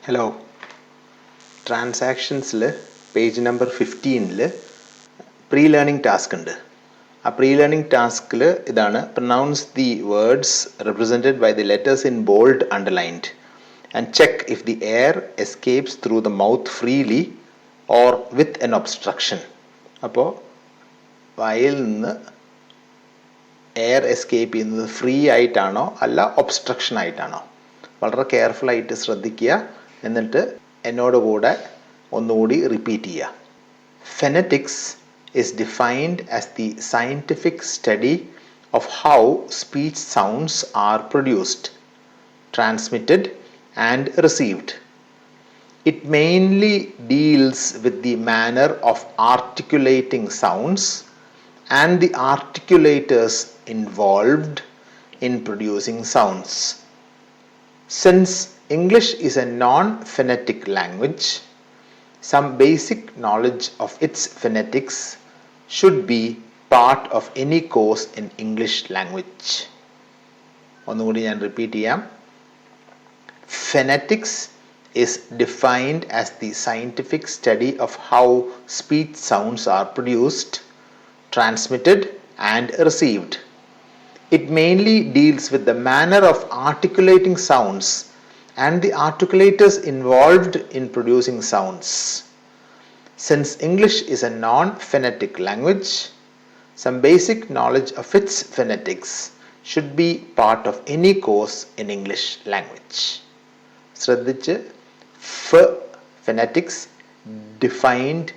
Hello, ട്രാൻസാക്ഷൻസിൽ page number 15 pre learning task ഉണ്ട്. ആ പ്രീ ലേണിംഗ് ടാസ്കിൽ ഇതാണ്: pronounce the words represented by the letters in bold underlined and check if the air escapes through the mouth freely or with an obstruction. അപ്പോൾ വായിൽ നിന്ന് air escape ചെയ്യുന്നത് free ആയിട്ടാണോ അല്ല ഒബ്സ്ട്രക്ഷൻ ആയിട്ടാണോ? വളരെ കെയർഫുള്ളായിട്ട് ശ്രദ്ധിക്കുക. എന്നിട്ട് എന്നോട് കൂടെ ഒന്നുകൂടി റിപ്പീറ്റ് ചെയ്യുക. Phonetics is defined as the scientific study of how speech sounds are produced, transmitted and received. It mainly deals with the manner of articulating sounds and the articulators involved in producing sounds. Since English is a non-phonetic language, some basic knowledge of its phonetics should be part of any course in English language. ഒന്നുകൂടി ഞാൻ repeat ചെയ്യാം. Phonetics is defined as the scientific study of how speech sounds are produced, transmitted and received. It mainly deals with the manner of articulating sounds and the articulators involved in producing sounds. Since English is a non-phonetic language, some basic knowledge of its phonetics should be part of any course in English language. ശ്രദ്ധിച്ച് phonetics defined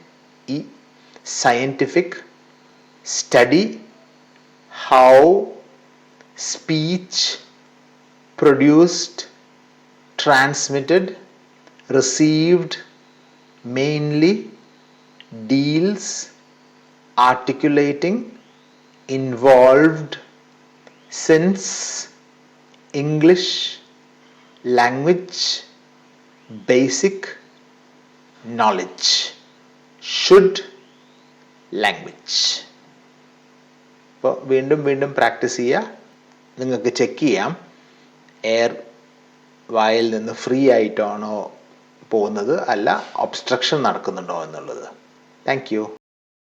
scientific study how speech produced, transmitted, received, mainly deals, articulating, involved, since English language basic knowledge should language. അപ്പോൾ വീണ്ടും practice ചെയ്യുക. നിങ്ങൾക്ക് check ചെയ്യാം air വായിൽ നിന്ന് free ആയിട്ടാണോ പോകുന്നത് അല്ല ഒബ്സ്ട്രക്ഷൻ നടക്കുന്നുണ്ടോ എന്നുള്ളത്. Thank you.